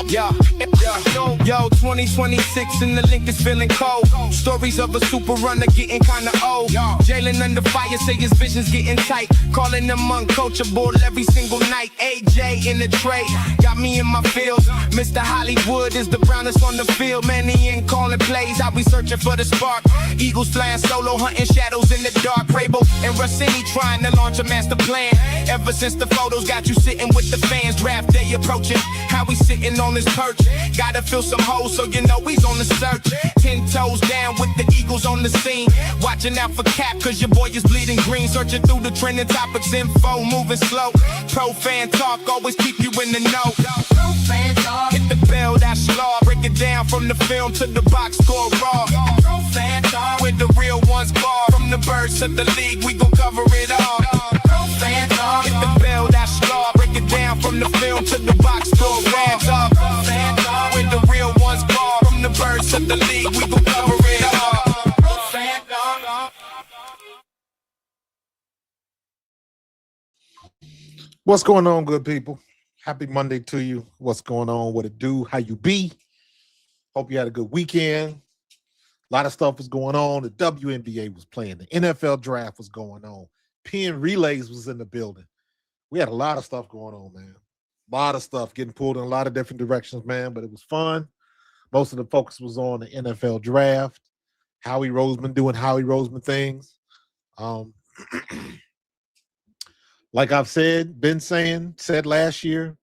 Yo, 2026 and the link is feeling cold. Stories of a super runner getting kinda old. Jalen under fire, say his vision's getting tight. Calling them uncoachable every single night. AJ in the tray, got me in my field. Mr. Hollywood is the brownest on the field. Man, he ain't calling plays, I be searching for the spark. Eagles flying solo, hunting shadows in the dark. Prabo and Rossini trying to launch a master plan. Ever since the photos got you sitting with the fans. Draft day approaching, how we sitting on this perch. Gotta fill some holes, so you know he's on the search. 10 toes down with the Eagles on the scene. Watching out for Cap, cause your boy is bleeding green. Searching through the trending topics, info moving slow. Pro fan talk, always keep you in the know. Pro fan talk. Hit the bell, that's law. Break it down from the film to the box score raw. Pro fan talk. With the real ones bar. From the birds to the league, we gon' cover it all. Pro fan talk. Hit the bell, that's law. Break it down from the film to the box score raw. Fan talk. With the real ones bar. From the birds to the league, we gon' cover it all. Pro fan talk. What's going on, good people? Happy Monday to you. What's going on? What it do? How you be? Hope you had a good weekend. A lot of stuff was going on. The WNBA was playing. The NFL draft was going on. Pen relays was in the building. We had a lot of stuff going on, man. A lot of stuff getting pulled in a lot of different directions, man, but it was fun. Most of the focus was on the NFL draft. Howie Roseman doing Howie Roseman things. Like I've said last year,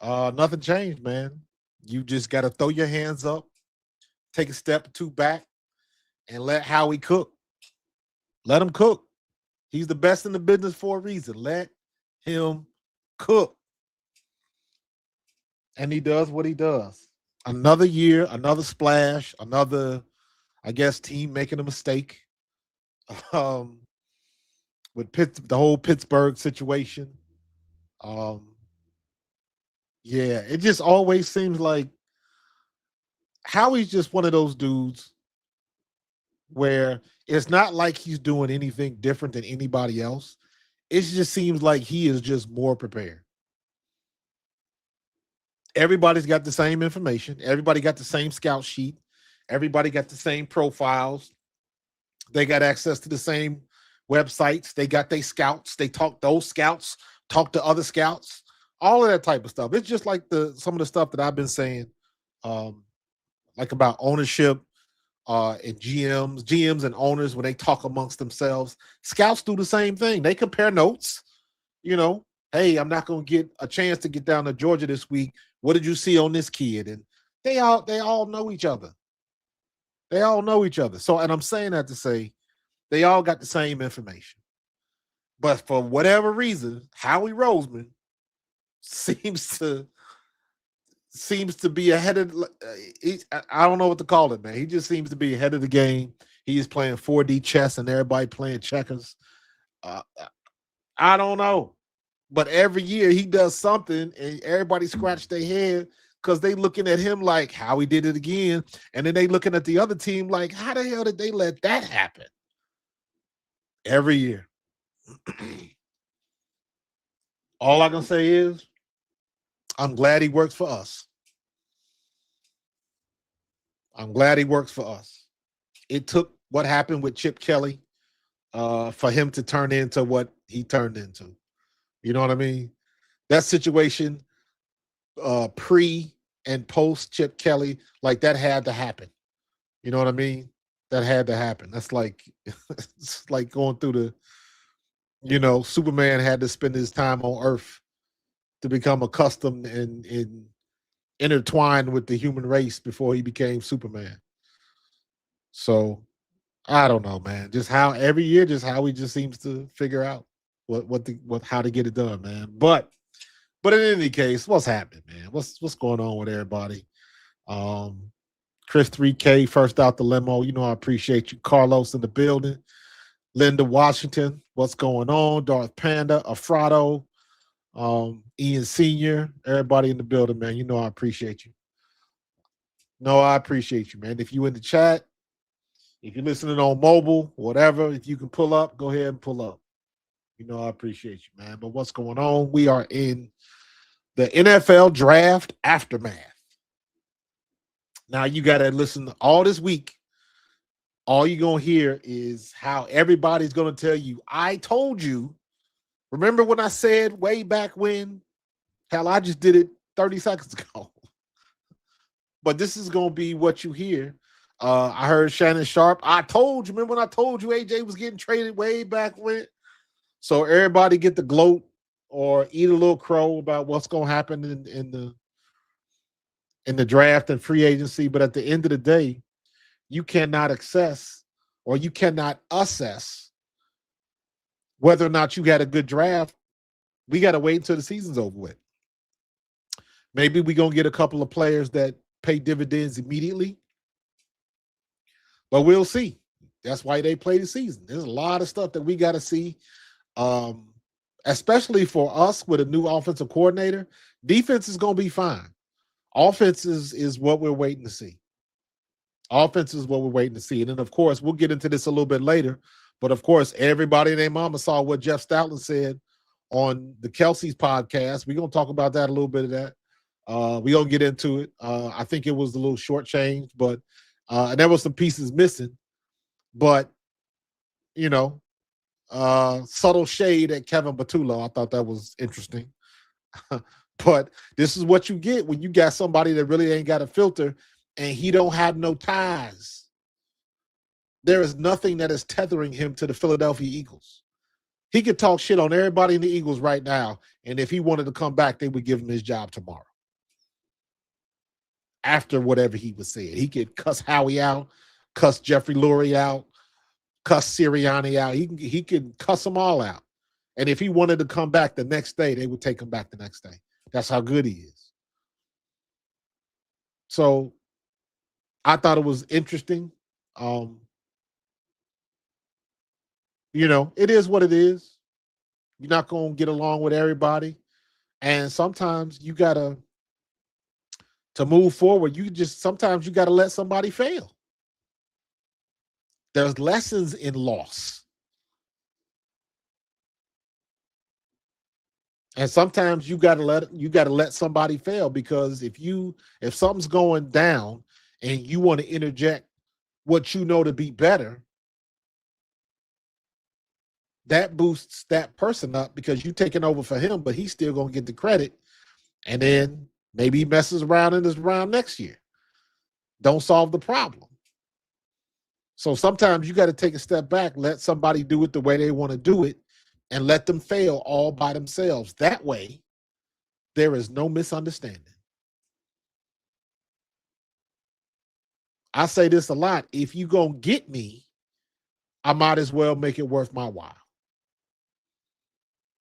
nothing changed, man. You just got to throw your hands up, take a step or two back, and let Howie cook. Let him cook. He's the best in the business for a reason. Let him cook. And he does what he does. Another year, another splash, another, I guess, team making a mistake. With the whole Pittsburgh situation. Yeah, it just always seems like Howie's just one of those dudes where it's not like he's doing anything different than anybody else. It just seems like he is just more prepared. Everybody's got the same information. Everybody got the same scout sheet. Everybody got the same profiles. They got access to the same websites. They got their scouts. They talk those scouts, talk to other scouts, all of that type of stuff. It's just like some of the stuff that I've been saying, like about ownership and GMs and owners when they talk amongst themselves. Scouts do the same thing. They compare notes. You know, hey, I'm not going to get a chance to get down to Georgia this week. What did you see on this kid? And they all know each other. They all know each other. So, and I'm saying that to say, they all got the same information. But for whatever reason, Howie Roseman seems to be ahead of I don't know what to call it, man. He just seems to be ahead of the game. He's playing 4D chess and everybody playing checkers. I don't know. But every year he does something and everybody scratch their head because they looking at him like how he did it again. And then they looking at the other team like, how the hell did they let that happen? Every year. All I can say is I'm glad he works for us. I'm glad he works for us. It took what happened with Chip Kelly for him to turn into what he turned into. You know what I mean? That situation pre and post Chip Kelly, like that had to happen. You know what I mean? That had to happen. That's like it's like going through Superman had to spend his time on Earth to become accustomed and intertwined with the human race before he became Superman. So I don't know, man. Just how every year, just how he just seems to figure out how to get it done, man. But in any case, what's happening, man? What's going on with everybody? Chris 3K, first out the limo. You know, I appreciate you. Carlos in the building. Linda Washington, what's going on? Darth Panda, Afrado, Ian Sr., everybody in the building, man. You know I appreciate you. No, I appreciate you, man. If you in the chat, if you're listening on mobile, whatever, if you can pull up, go ahead and pull up. You know I appreciate you, man. But what's going on? We are in the NFL draft aftermath. Now you got to listen all this week. All you're going to hear is how everybody's going to tell you, I told you. Remember when I said way back when? Hell, I just did it 30 seconds ago. But this is going to be what you hear. I heard Shannon Sharp. I told you. Remember when I told you AJ was getting traded way back when? So everybody get the gloat or eat a little crow about what's going to happen in the draft and free agency. But at the end of the day, you cannot access or you cannot assess whether or not you had a good draft. We got to wait until the season's over with. Maybe we're going to get a couple of players that pay dividends immediately, but we'll see. That's why they play the season. There's a lot of stuff that we got to see, especially for us with a new offensive coordinator. Defense is going to be fine. Offense is what we're waiting to see. Offense is what we're waiting to see. And then, of course, we'll get into this a little bit later. But, of course, everybody and their mama saw what Jeff Stoutland said on the Kelsey's podcast. We're going to talk about that, a little bit of that. We're going to get into it. I think it was a little shortchanged, but and there were some pieces missing. But, you know, subtle shade at Kevin Patullo. I thought that was interesting. But this is what you get when you got somebody that really ain't got a filter and he don't have no ties. There is nothing that is tethering him to the Philadelphia Eagles. He could talk shit on everybody in the Eagles right now, and if he wanted to come back, they would give him his job tomorrow. After whatever he was saying. He could cuss Howie out, cuss Jeffrey Lurie out, cuss Sirianni out. He could cuss them all out. And if he wanted to come back the next day, they would take him back the next day. That's how good he is. So I thought it was interesting. You know, it is what it is. You're not going to get along with everybody. And sometimes you got to move forward. Sometimes you got to let somebody fail. There's lessons in loss. And sometimes you gotta let somebody fail, because if something's going down and you want to interject what you know to be better, that boosts that person up because you're taking over for him, but he's still gonna get the credit. And then maybe he messes around in this round next year. Don't solve the problem. So sometimes you got to take a step back, let somebody do it the way they want to do it, and let them fail all by themselves. That way, there is no misunderstanding. I say this a lot. If you gonna get me, I might as well make it worth my while.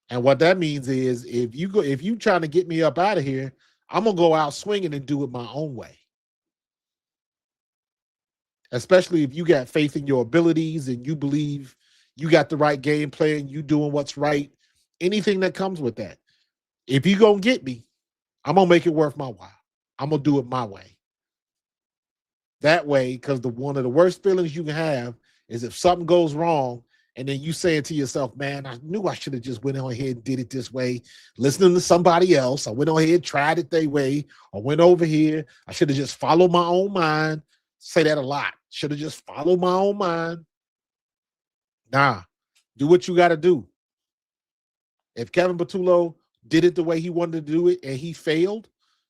And what that means is if you trying to get me up out of here, I'm gonna go out swinging and do it my own way. Especially if you got faith in your abilities and you believe you got the right game plan, you doing what's right, anything that comes with that. If you gonna get me, I'm gonna make it worth my while. I'm gonna do it my way. That way, because one of the worst feelings you can have is if something goes wrong and then you saying to yourself, man, I knew I should have just went on ahead and did it this way, listening to somebody else. I went on ahead, tried it their way, or went over here. I should have just followed my own mind. Say that a lot. Should have just followed my own mind. Nah, do what you got to do. If Kevin Patullo did it the way he wanted to do it and he failed,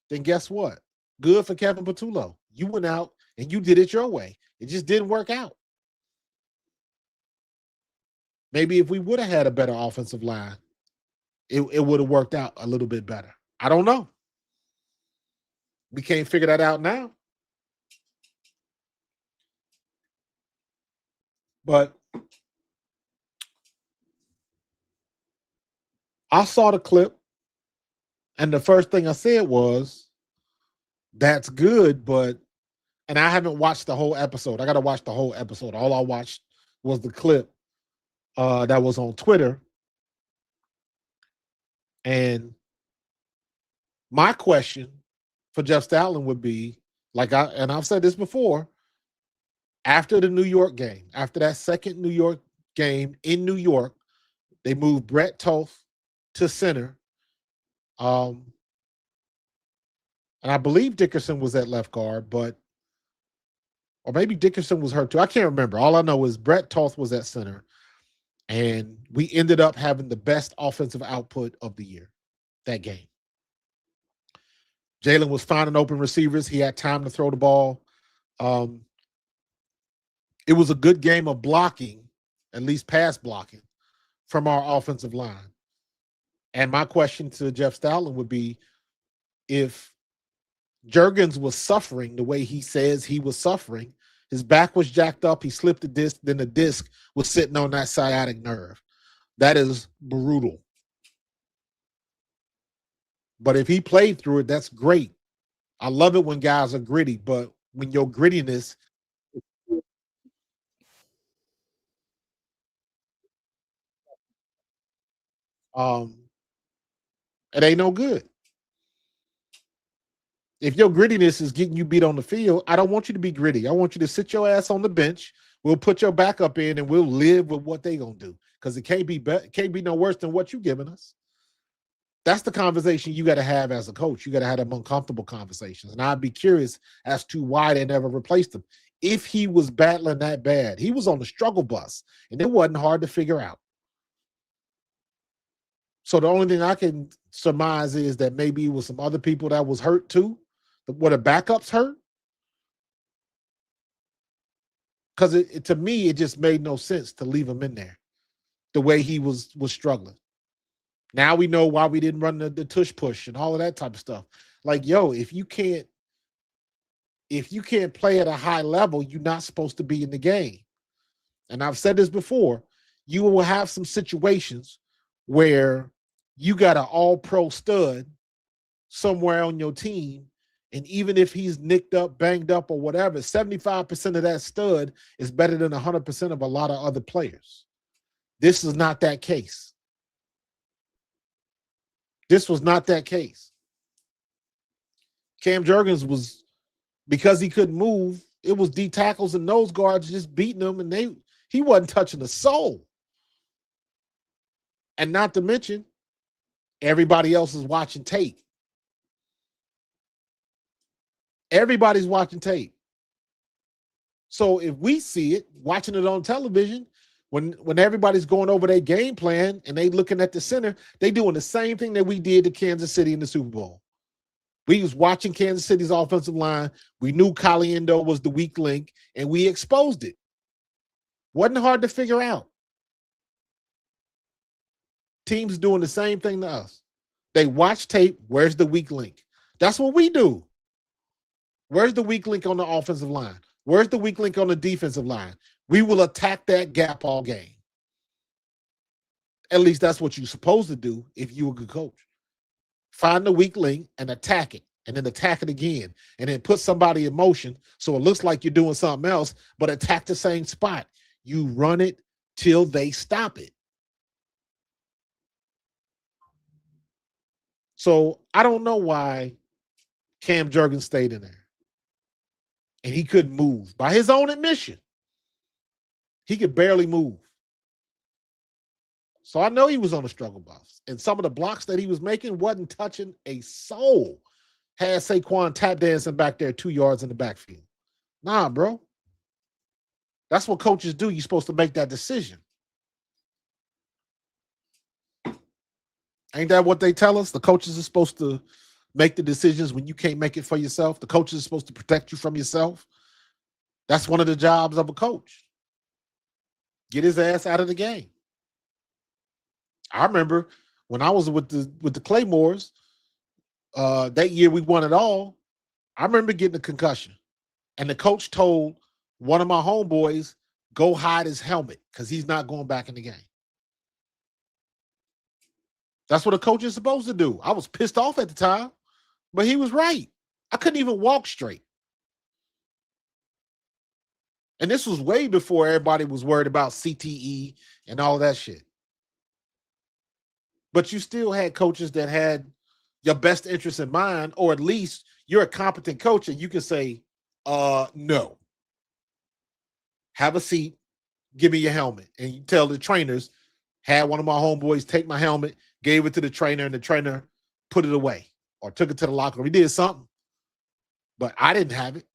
then guess what? Good for Kevin Patullo. You went out and you did it your way. It just didn't work out. Maybe if we would have had a better offensive line, it would have worked out a little bit better. I don't know. We can't figure that out now. But I saw the clip, and the first thing I said was, that's good, and I haven't watched the whole episode. I got to watch the whole episode. All I watched was the clip that was on Twitter. And my question for Jeff Stoutland would be, I've said this before, after the New York game, after that second New York game in New York, they moved Brett Toth to center. And I believe Dickerson was at left guard, but or maybe Dickerson was hurt too. I can't remember. All I know is Brett Toth was at center, and we ended up having the best offensive output of the year that game. Jalen was finding open receivers. He had time to throw the ball. It was a good game of blocking, at least pass blocking, from our offensive line. And my question to Jeff Stoutland would be, if Juergens was suffering the way he says he was suffering, his back was jacked up, he slipped the disc, then the disc was sitting on that sciatic nerve. That is brutal. But if he played through it, that's great. I love it when guys are gritty, but when your grittiness it ain't no good. If your grittiness is getting you beat on the field, I don't want you to be gritty. I want you to sit your ass on the bench. We'll put your backup in and we'll live with what they gonna do, because it can't be no worse than what you giving us. That's the conversation you got to have as a coach. You got to have them uncomfortable conversations. And I'd be curious as to why they never replaced him. If he was battling that bad, he was on the struggle bus, and it wasn't hard to figure out. So the only thing I can surmise is that maybe it was some other people that was hurt too. Were the backups hurt? Because to me, it just made no sense to leave him in there the way he was struggling. Now we know why we didn't run the tush push and all of that type of stuff. Like, yo, if you can't play at a high level, you're not supposed to be in the game. And I've said this before, you will have some situations where you got an all-pro stud somewhere on your team, and even if he's nicked up, banged up, or whatever, 75% of that stud is better than 100% of a lot of other players. This is not that case. This was not that case. Cam Juergens was, because he couldn't move, it was D tackles and nose guards just beating him, and he wasn't touching the soul. And not to mention, everybody else is watching tape. Everybody's watching tape. So if we see it, watching it on television, when everybody's going over their game plan and they looking at the center, they doing the same thing that we did to Kansas City in the Super Bowl. We was watching Kansas City's offensive line. We knew Caliendo was the weak link, and we exposed it. Wasn't hard to figure out. Teams doing the same thing to us. They watch tape. Where's the weak link? That's what we do. Where's the weak link on the offensive line? Where's the weak link on the defensive line? We will attack that gap all game. At least that's what you're supposed to do if you're a good coach. Find the weak link and attack it, and then attack it again, and then put somebody in motion so it looks like you're doing something else, but attack the same spot. You run it till they stop it. So I don't know why Cam Juergens stayed in there. And he couldn't move. By his own admission, he could barely move. So I know he was on a struggle bus. And some of the blocks that he was making wasn't touching a soul. Had Saquon tap dancing back there 2 yards in the backfield. Nah, bro. That's what coaches do. You're supposed to make that decision. Ain't that what they tell us? The coaches are supposed to make the decisions when you can't make it for yourself. The coach is supposed to protect you from yourself. That's one of the jobs of a coach. Get his ass out of the game. I remember when I was with the Claymores, that year we won it all. I remember getting a concussion. And the coach told one of my homeboys, go hide his helmet because he's not going back in the game. That's what a coach is supposed to do. I was pissed off at the time, but he was right. I couldn't even walk straight. And this was way before everybody was worried about CTE and all that shit. But you still had coaches that had your best interest in mind, or at least you're a competent coach and you can say, no. Have a seat, give me your helmet. And you tell the trainers, had one of my homeboys take my helmet, gave it to the trainer, and the trainer put it away or took it to the locker room. He did something, but I didn't have it.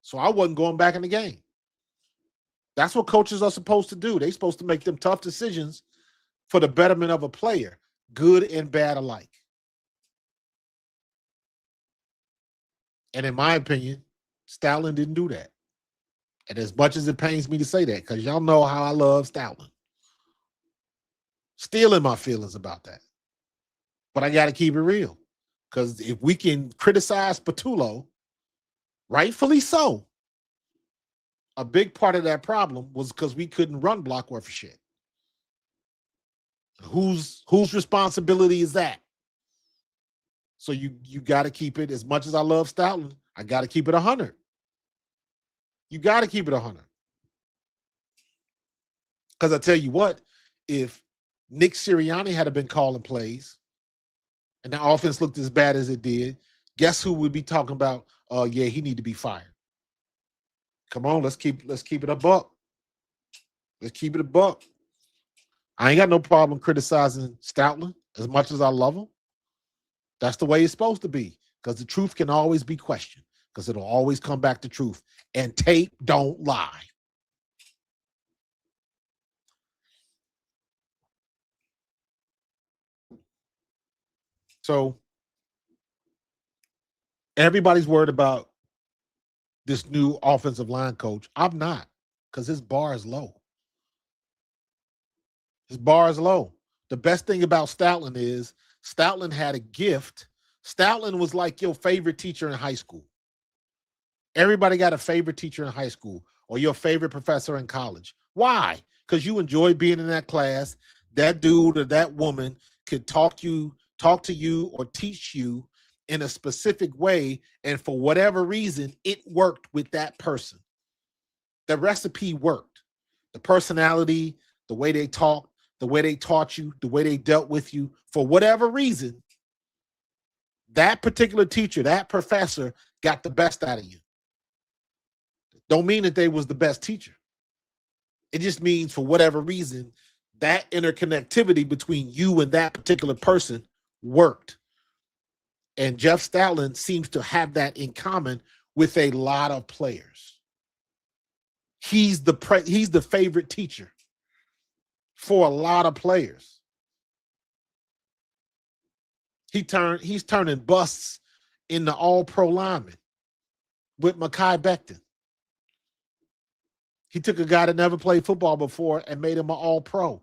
So I wasn't going back in the game. That's what coaches are supposed to do. They're supposed to make them tough decisions for the betterment of a player, good and bad alike. And in my opinion, Stoutland didn't do that. And as much as it pains me to say that, because y'all know how I love Stoutland, still in my feelings about that. But I got to keep it real. Because if we can criticize Patullo, rightfully so, a big part of that problem was because we couldn't run block worth of shit. Whose responsibility is that? So you got to keep it, as much as I love Stoutland, I got to keep it 100. You got to keep it 100. Because I tell you what, if Nick Sirianni had been calling plays and the offense looked as bad as it did, guess who would be talking about, yeah, he need to be fired. Come on, let's keep it a buck. Let's keep it a buck. I ain't got no problem criticizing Stoutland as much as I love him. That's the way it's supposed to be, because the truth can always be questioned, because it'll always come back to truth. And tape don't lie. So everybody's worried about this new offensive line coach. I'm not, because his bar is low. His bar is low. The best thing about Stoutland is Stoutland had a gift. Stoutland was like your favorite teacher in high school. Everybody got a favorite teacher in high school or your favorite professor in college. Why? Because you enjoy being in that class. That dude or that woman could talk to you or teach you in a specific way, and for whatever reason, it worked with that person. The recipe worked. The personality, the way they talked, the way they taught you, the way they dealt with you, for whatever reason, that particular teacher, that professor got the best out of you. Don't mean that they was the best teacher. It just means for whatever reason, that interconnectivity between you and that particular person worked. And Jeff Stoutland seems to have that in common with a lot of players. He's the favorite teacher for a lot of players. He's turning busts into all-pro linemen with Mekhi Becton. He took a guy that never played football before and made him an all-pro.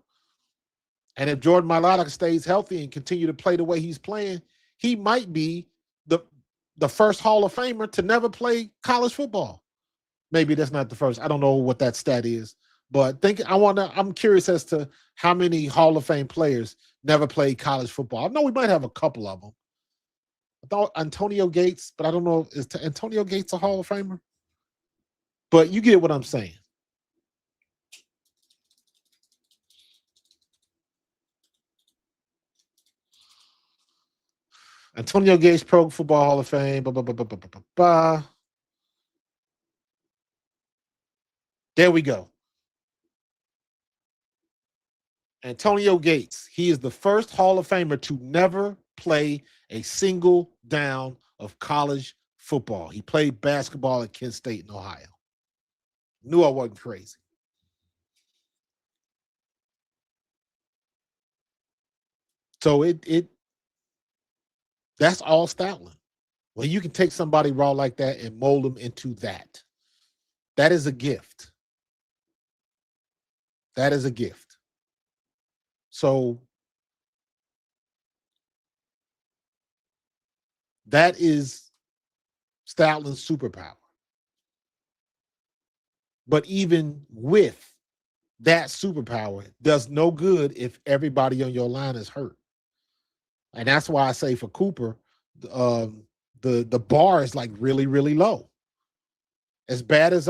And if Jordan Mailata stays healthy and continue to play the way he's playing, he might be the first Hall of Famer to never play college football. Maybe that's not the first. I don't know what that stat is. But I'm curious as to how many Hall of Fame players never played college football. I know we might have a couple of them. I thought Antonio Gates, but I don't know, is Antonio Gates a Hall of Famer? But you get what I'm saying. Antonio Gates, Pro Football Hall of Fame. There we go. Antonio Gates. He is the first Hall of Famer to never play a single down of college football. He played basketball at Kent State in Ohio. Knew I wasn't crazy. So that's all Stoutland. Well, you can take somebody raw like that and mold them into that. That is a gift. That is a gift. So that is Stoutland's superpower. But even with that superpower, does no good if everybody on your line is hurt. And that's why I say for Cooper, the bar is like really, really low. As bad as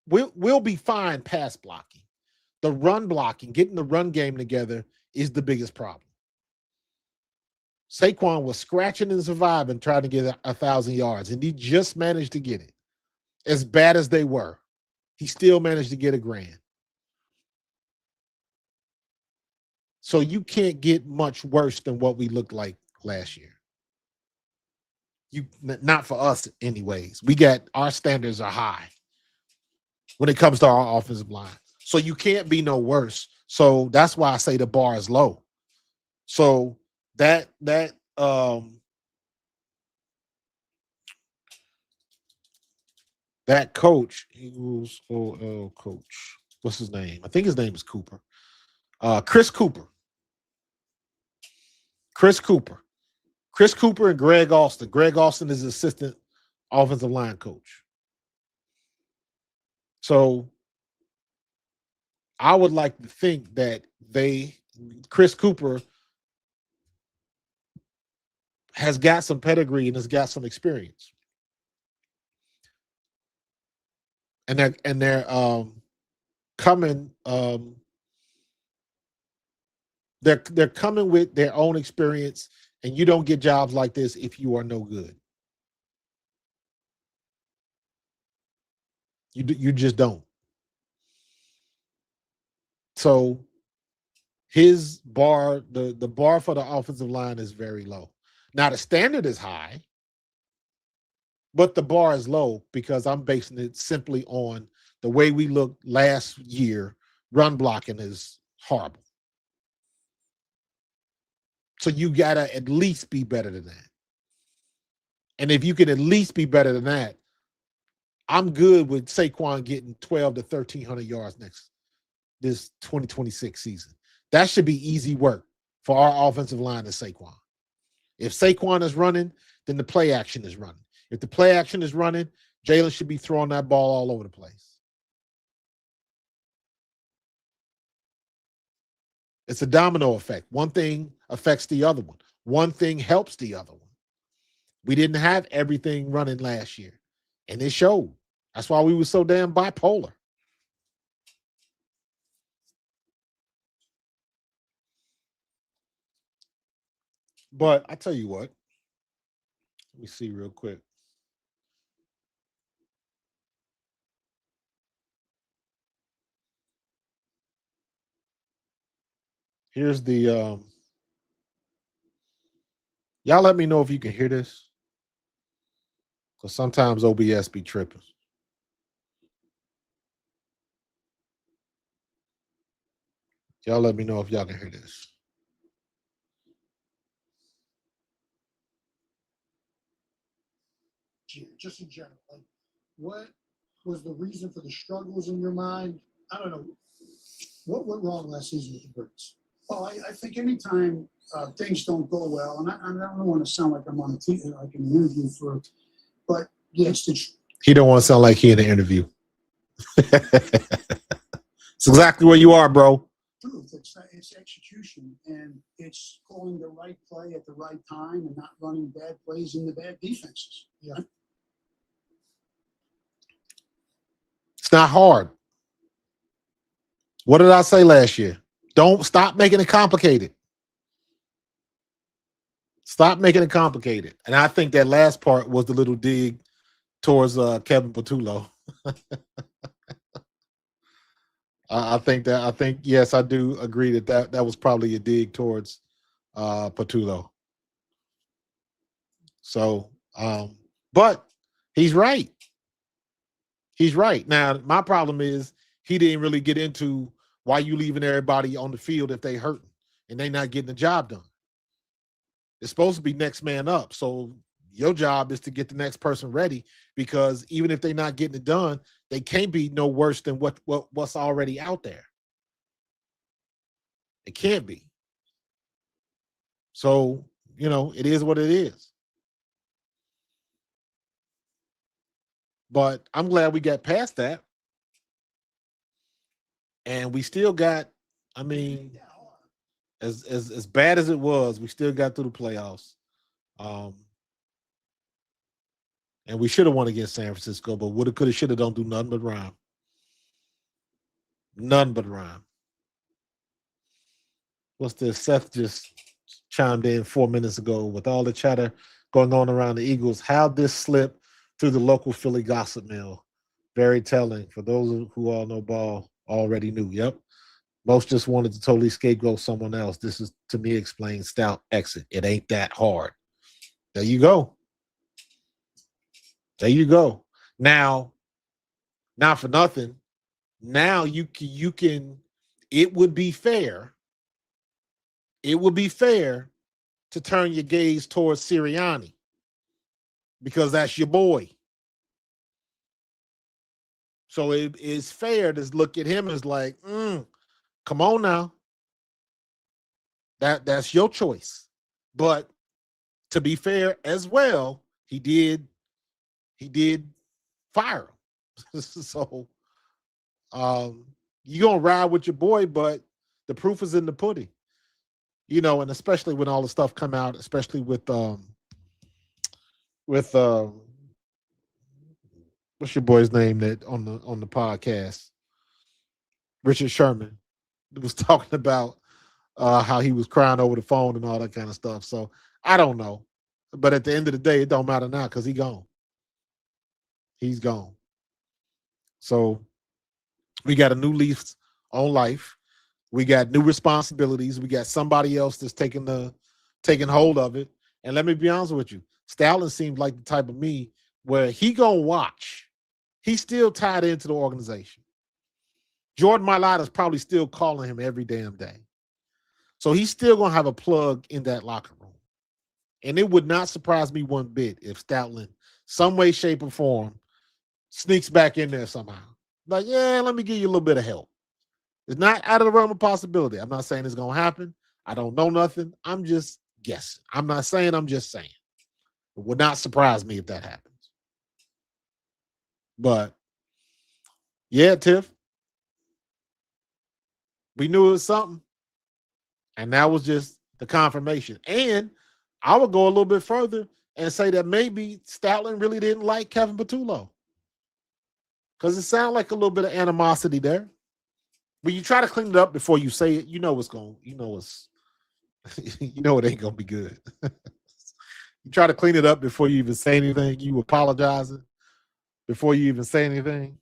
we'll be fine pass blocking. The run blocking, getting the run game together is the biggest problem. Saquon was scratching and surviving, trying to get 1,000 yards, and he just managed to get it. As bad as they were, he still managed to get $1,000. So you can't get much worse than what we looked like last year. Not for us, anyways. Our standards are high when it comes to our offensive line. So you can't be no worse. So that's why I say the bar is low. So that coach, Eagles OL coach, what's his name? I think his name is Cooper. Chris Cooper. Chris Cooper and Greg Austin. Greg Austin is assistant offensive line coach. So I would like to think that Chris Cooper has got some pedigree and has got some experience. And they're coming they're coming with their own experience, and you don't get jobs like this if you are no good. You just don't. So his bar, the bar for the offensive line is very low. Now the standard is high, but the bar is low because I'm basing it simply on the way we looked last year. Run blocking is horrible. So you gotta at least be better than that. And if you can at least be better than that, I'm good with Saquon getting 12 to 1,300 yards this 2026 season. That should be easy work for our offensive line to Saquon. If Saquon is running, then the play action is running. If the play action is running, Jalen should be throwing that ball all over the place. It's a domino effect. One thing affects the other one. One thing helps the other one. We didn't have everything running last year, and it showed. That's why we were so damn bipolar. But I tell you what, let me see real quick. Here's the y'all let me know if you can hear this, because sometimes OBS be tripping. Y'all let me know if y'all can hear this. Just in general, like, what was the reason for the struggles in your mind? I don't know. What went wrong last season with the Birds? Well, I think anytime things don't go well, and I don't want to sound like I'm on a TV, like an interview but yeah, he don't want to sound like he in an interview. It's exactly where you are, bro. Truth. It's execution, and it's calling the right play at the right time and not running bad plays into bad defenses. Yeah. It's not hard. What did I say last year? Don't stop making it complicated. Stop making it complicated. And I think that last part was the little dig towards Kevin Patullo. I think yes, I do agree that was probably a dig towards Patullo. So, but he's right. He's right. Now, my problem is he didn't really get into why you leaving everybody on the field if they hurting and they not getting the job done. It's supposed to be next man up. So your job is to get the next person ready, because even if they're not getting it done, they can't be no worse than what's already out there. It can't be. So, it is what it is. But I'm glad we got past that. And we still got, as bad as it was, we still got through the playoffs. And we should have won against San Francisco, but woulda, coulda, shoulda don't do nothing but rhyme. None but rhyme. What's this? Seth just chimed in 4 minutes ago with all the chatter going on around the Eagles. How this slip through the local Philly gossip mill. Very telling. For those who all know ball, already knew. Yep. Most just wanted to totally scapegoat someone else. This is, to me, explains Stout exit. It ain't that hard. There you go. There you go. Now, not for nothing. Now you can. It would be fair. It would be fair to turn your gaze towards Sirianni because that's your boy. So it is fair to look at him as like, come on now. That's your choice. But to be fair as well, he did fire him. So you're gonna ride with your boy, but the proof is in the pudding. And especially when all the stuff come out, especially with what's your boy's name that on the podcast? Richard Sherman was talking about how he was crying over the phone and all that kind of stuff. So I don't know. But at the end of the day, it don't matter now because he's gone. He's gone. So we got a new leaf on life. We got new responsibilities. We got somebody else that's taking hold of it. And let me be honest with you, Stoutland seems like the type of me where he gonna watch. He's still tied into the organization. Jordan Mailata's probably still calling him every damn day. So he's still gonna have a plug in that locker room. And it would not surprise me one bit if Stoutland, some way, shape, or form, sneaks back in there somehow. Like, yeah, let me give you a little bit of help. It's not out of the realm of possibility. I'm not saying it's going to happen. I don't know nothing. I'm just guessing. I'm not saying, I'm just saying. It would not surprise me if that happens. But, yeah, Tiff, we knew it was something. And that was just the confirmation. And I would go a little bit further and say that maybe Stoutland really didn't like Kevin Patullo. Because it sounded like a little bit of animosity there. When you try to clean it up before you say it, you know it ain't gonna be good. You try to clean it up before you even say anything, you apologizing before you even say anything.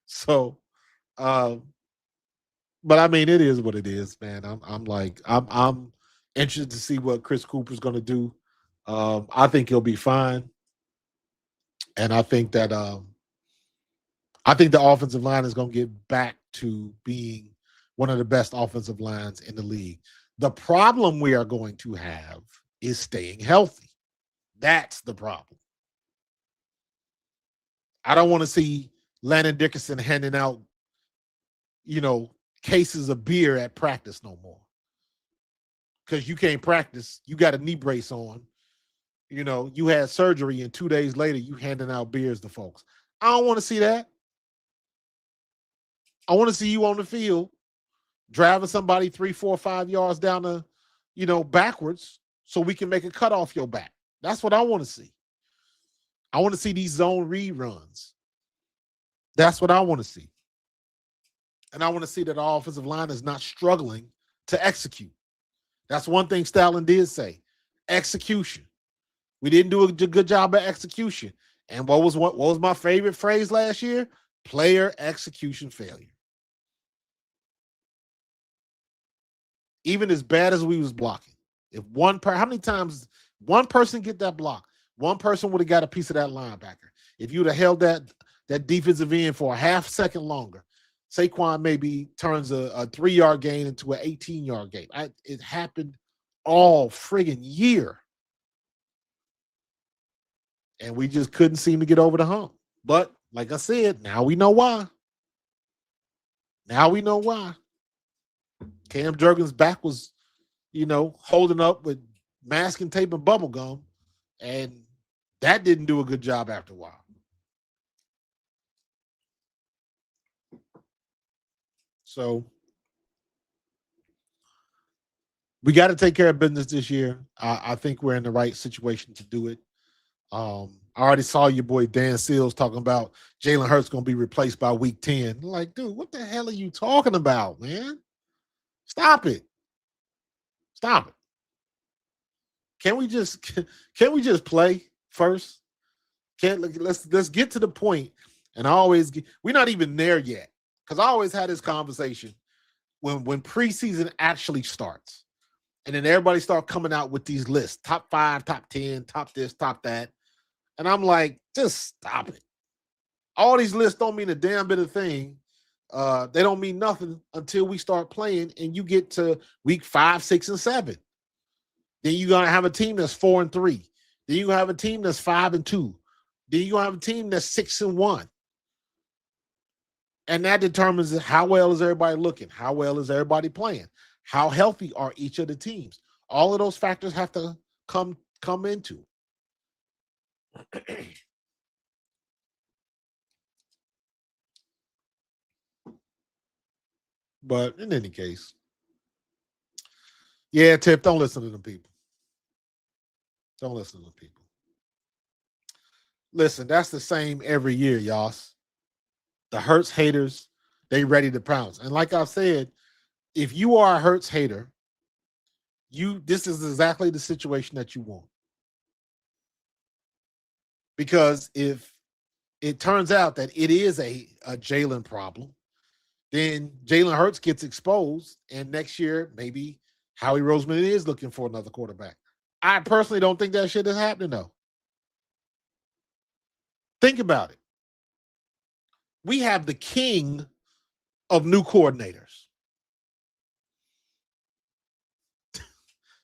So but I mean it is what it is, man. I'm interested to see what Chris Cooper's gonna do. I think he'll be fine. And I think that I think the offensive line is going to get back to being one of the best offensive lines in the league. The problem we are going to have is staying healthy. That's the problem. I don't want to see Landon Dickerson handing out, cases of beer at practice no more. Because you can't practice. You got a knee brace on. You had surgery and 2 days later you handing out beers to folks. I don't want to see that. I want to see you on the field driving somebody 3, 4, 5 yards down the, backwards so we can make a cut off your back. That's what I want to see. I want to see these zone read runs. That's what I want to see. And I want to see that our offensive line is not struggling to execute. That's one thing Stoutland did say. Execution. We didn't do a good job of execution. And what was my favorite phrase last year? Player execution failure. Even as bad as we was blocking, if how many times one person get that block, one person would have got a piece of that linebacker. If you would have held that defensive end for a half second longer, Saquon maybe turns a 3-yard gain into an 18-yard gain. It happened all friggin' year. And we just couldn't seem to get over the hump. But like I said, now we know why. Now we know why. Cam Jurgens' back was, holding up with masking tape and bubble gum. And that didn't do a good job after a while. So we got to take care of business this year. I think we're in the right situation to do it. I already saw your boy Dan Seals talking about Jalen Hurts going to be replaced by week 10. I'm like, dude, what the hell are you talking about, man? Stop it. Stop it. Can we just play first? Let's get to the point. And we're not even there yet. Because I always had this conversation when preseason actually starts. And then everybody start coming out with these lists, top 5, top 10, top this, top that. And I'm like, just stop it. All these lists don't mean a damn bit of thing. They don't mean nothing until we start playing and you get to week 5, 6, and 7. Then you're going to have a team that's 4-3. Then you're going to have a team that's 5-2. Then you're going to have a team that's 6-1. And that determines how well is everybody looking? How well is everybody playing? How healthy are each of the teams? All of those factors have to come into. But in any case, yeah, Tip, don't listen to them people. Don't listen to them people. Listen, that's the same every year, y'all. The Hurts haters, they ready to pounce. And like I've said, if you are a Hurts hater, this is exactly the situation that you want. Because if it turns out that it is a Jalen problem, then Jalen Hurts gets exposed, and next year maybe Howie Roseman is looking for another quarterback. I personally don't think that shit is happening, though. Think about it. We have the king of new coordinators.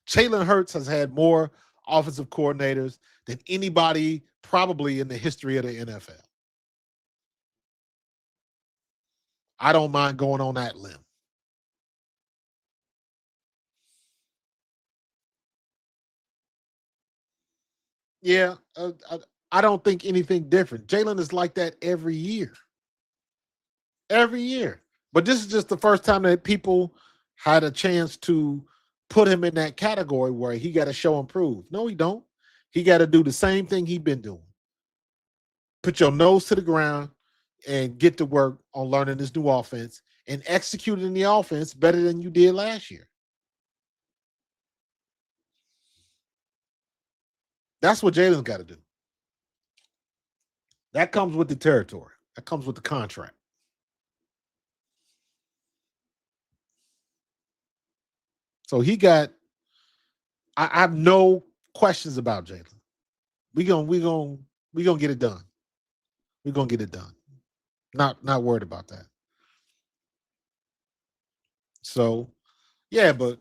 Jalen Hurts has had more offensive coordinators than anybody probably in the history of the NFL. I don't mind going on that limb. Yeah, I don't think anything different. Jalen is like that every year. Every year. But this is just the first time that people had a chance to put him in that category where he got to show and prove. No, he don't. He got to do the same thing he's been doing. Put your nose to the ground and get to work on learning this new offense and executing the offense better than you did last year. That's what Jalen's got to do. That comes with the territory. That comes with the contract. So he got. I have no questions about Jalen. We gonna get it done. We're gonna get it done. Not worried about that. So, yeah, but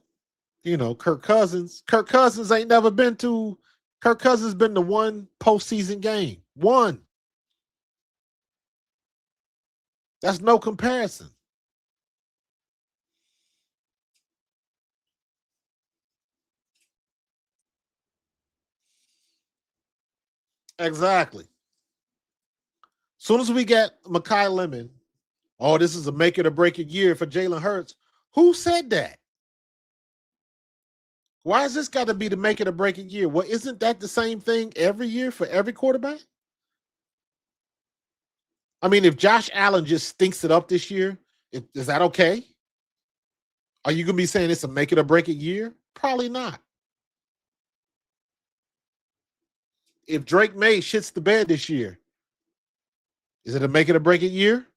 Kirk Cousins ain't never been to. Kirk Cousins been to one postseason game. One. That's no comparison. Exactly. Soon as we get Mekhi Lemon, this is a make it or break it year for Jalen Hurts. Who said that? Why has this got to be the make it or break it year? Well, isn't that the same thing every year for every quarterback? I mean, if Josh Allen just stinks it up this year, is that okay? Are you going to be saying it's a make it or break it year? Probably not. If Drake May shits the bed this year, is it a make it or break it year?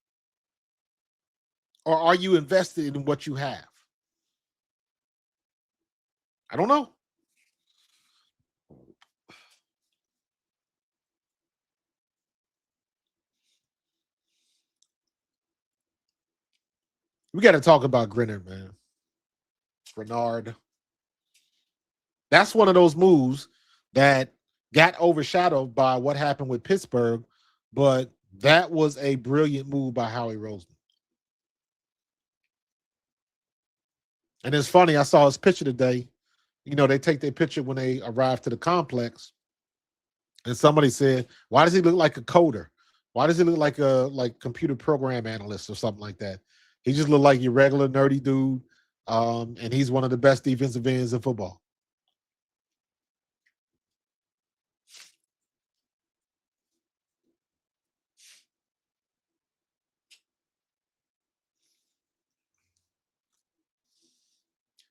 Or are you invested in what you have? I don't know. We got to talk about Grenard, man. Grenard. That's one of those moves that got overshadowed by what happened with Pittsburgh, but that was a brilliant move by Howie Roseman. And it's funny, I saw his picture today. They take their picture when they arrive to the complex. And somebody said, why does he look like a coder? Why does he look like a computer program analyst or something like that? He just looked like your regular nerdy dude. And he's one of the best defensive ends in football.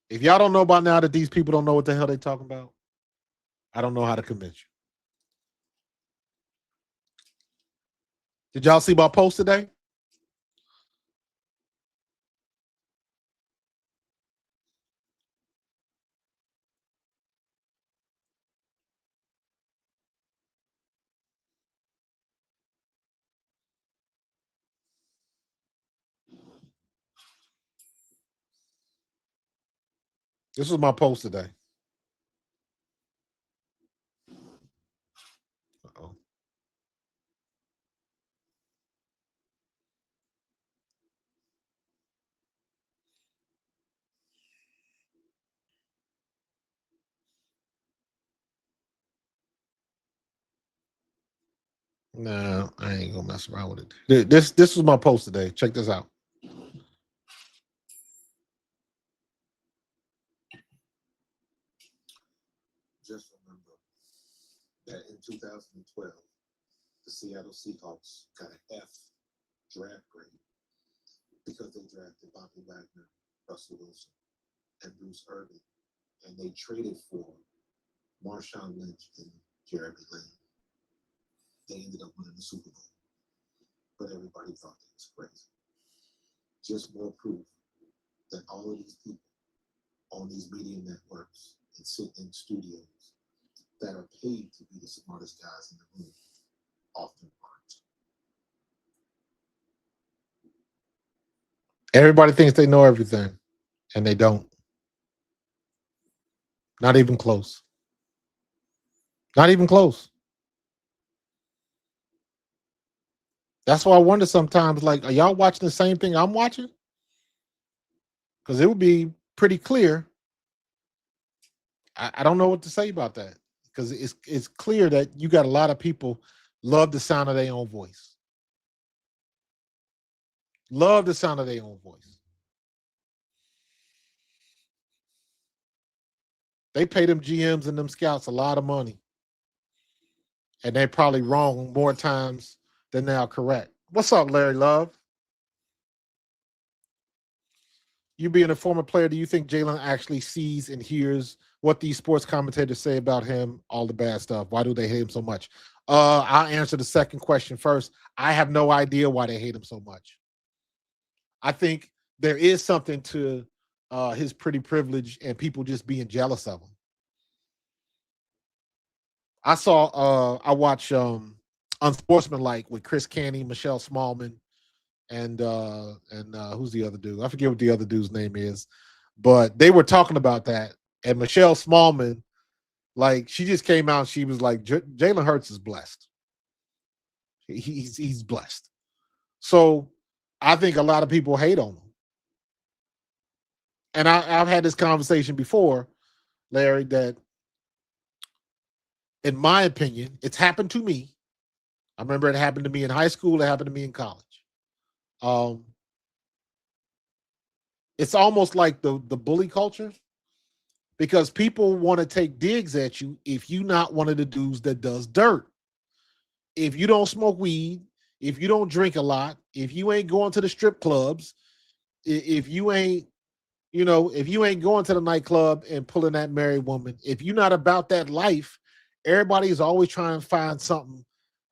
If y'all don't know by now that these people don't know what the hell they're talking about, I don't know how to convince you. Did y'all see my post today? This was my post today. Uh-oh. No, I ain't gonna mess around with it. This was my post today. Check this out. Just remember that in 2012, the Seattle Seahawks got an F draft grade because they drafted Bobby Wagner, Russell Wilson, and Bruce Irvin, and they traded for Marshawn Lynch and Jeremy Lane. They ended up winning the Super Bowl, but everybody thought that was crazy. Just more proof that all of these people on these media networks and sit in studios that are paid to be the smartest guys in the room often aren't. Everybody thinks they know everything, and they don't. Not even close. Not even close. That's why I wonder sometimes, like, are y'all watching the same thing I'm watching? Because it would be pretty clear. I don't know what to say about that, because it's clear that you got a lot of people love the sound of their own voice. Love the sound of their own voice. They pay them GMs and them scouts a lot of money, and they're probably wrong more times than they are correct. What's up, Larry Love? You being a former player, do you think Jalen actually sees and hears what these sports commentators say about him, all the bad stuff? Why do they hate him so much? I'll answer the second question first. I have no idea why they hate him so much. I think there is something to his pretty privilege and people just being jealous of him. I watch Unsportsmanlike with Chris Canty, Michelle Smallman, and who's the other dude? I forget what the other dude's name is, but they were talking about that. And Michelle Smallman, like, she just came out. She was like, Jalen Hurts is blessed. He's blessed. So I think a lot of people hate on him. And I've had this conversation before, Larry, that in my opinion, it's happened to me. I remember it happened to me in high school. It happened to me in college. It's almost like the bully culture, because people want to take digs at you if you're not one of the dudes that does dirt. If you don't smoke weed, if you don't drink a lot, if you ain't going to the strip clubs, if you ain't, if you ain't going to the nightclub and pulling that married woman, if you're not about that life, everybody's always trying to find something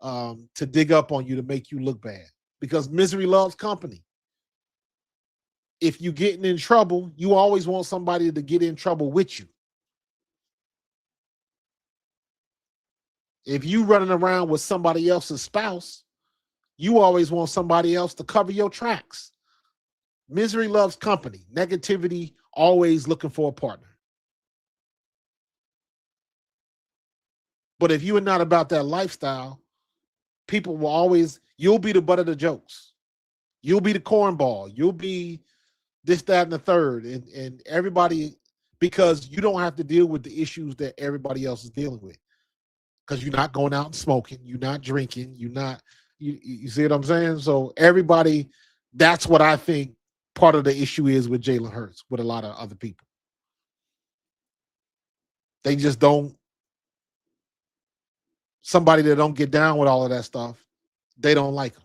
to dig up on you to make you look bad, because misery loves company. If you're getting in trouble, you always want somebody to get in trouble with you. If you running around with somebody else's spouse, you always want somebody else to cover your tracks. Misery loves company. Negativity, always looking for a partner. But if you are not about that lifestyle, people will always, you'll be the butt of the jokes. You'll be the cornball. You'll be this, that, and the third. And everybody, because you don't have to deal with the issues that everybody else is dealing with. Because you're not going out and smoking. You're not drinking. You're not, you see what I'm saying? So everybody, that's what I think part of the issue is with Jalen Hurts, with a lot of other people. They just don't, somebody that don't get down with all of that stuff, they don't like them.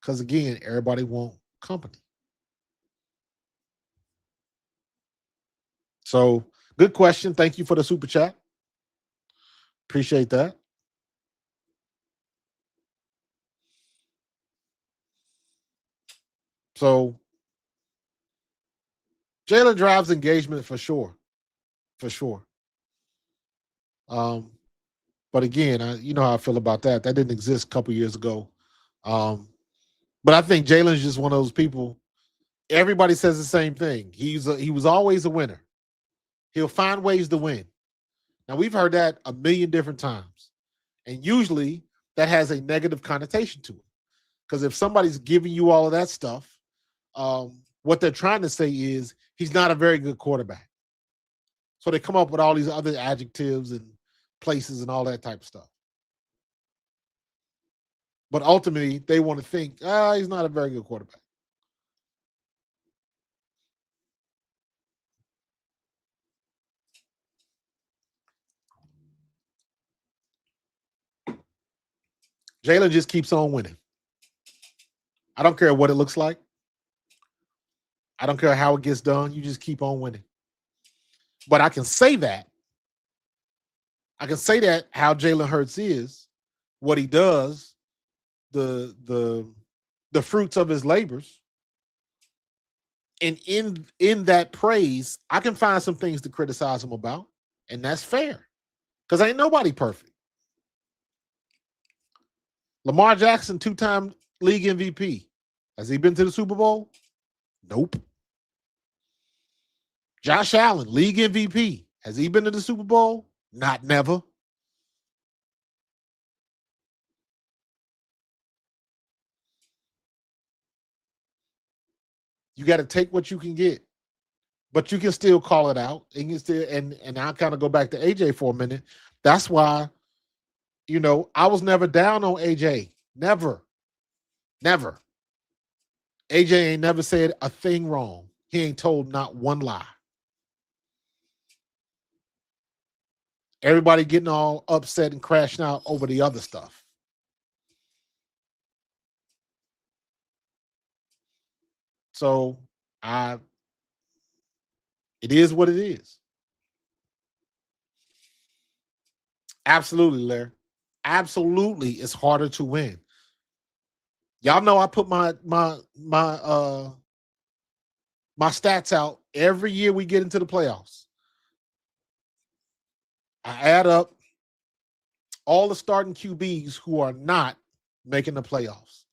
Because again, everybody want company. So good question. Thank you for the super chat. Appreciate that. So Jalen drives engagement for sure. For sure. But again, you know how I feel about that. That didn't exist a couple years ago. But I think Jalen's just one of those people. Everybody says the same thing. He was always a winner. He'll find ways to win. Now, we've heard that a million different times. And usually that has a negative connotation to it. Because if somebody's giving you all of that stuff, what they're trying to say is he's not a very good quarterback. So they come up with all these other adjectives and places and all that type of stuff. But ultimately, they want to think, he's not a very good quarterback. Jalen just keeps on winning. I don't care what it looks like. I don't care how it gets done. You just keep on winning. But I can say that. I can say that how Jalen Hurts is, what he does, the fruits of his labors. And in that praise, I can find some things to criticize him about, and that's fair. Because ain't nobody perfect. Lamar Jackson, 2-time league MVP. Has he been to the Super Bowl? Nope. Josh Allen, league MVP. Has he been to the Super Bowl? Not never. You got to take what you can get, but you can still call it out. And you still, and I'll kind of go back to AJ for a minute. That's why, I was never down on AJ. Never. AJ ain't never said a thing wrong. He ain't told not one lie. Everybody getting all upset and crashing out over the other stuff. So it is what it is. Absolutely, Larry. Absolutely, it's harder to win. Y'all know I put my stats out every year we get into the playoffs. I add up all the starting QBs who are not making the playoffs.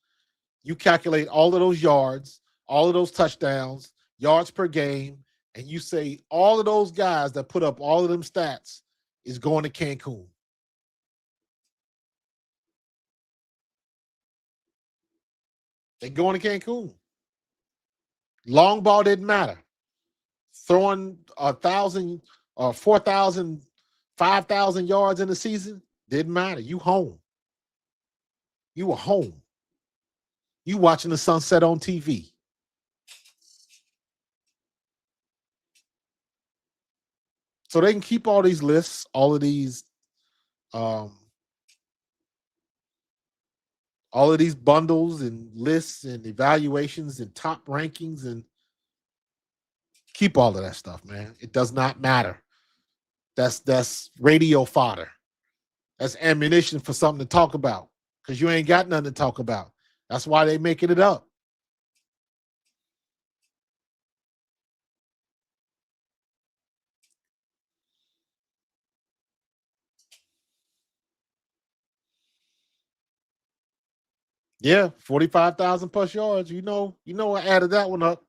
You calculate all of those yards, all of those touchdowns, yards per game, and you say all of those guys that put up all of them stats is going to Cancun. They're going to Cancun. Long ball didn't matter. Throwing 1,000 or 4,000, 5,000 yards in the season didn't matter. You home. You were home. You watching the sunset on TV. So they can keep all these lists, all of these bundles and lists and evaluations and top rankings, and keep all of that stuff, man. It does not matter. That's radio fodder. That's ammunition for something to talk about, because you ain't got nothing to talk about. That's why they making it up. Yeah, 45,000 plus yards. I added that one up.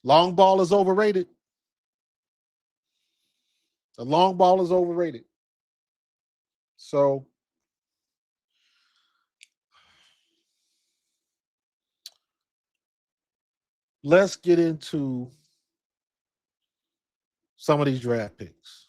Long ball is overrated. The long ball is overrated. So let's get into some of these draft picks.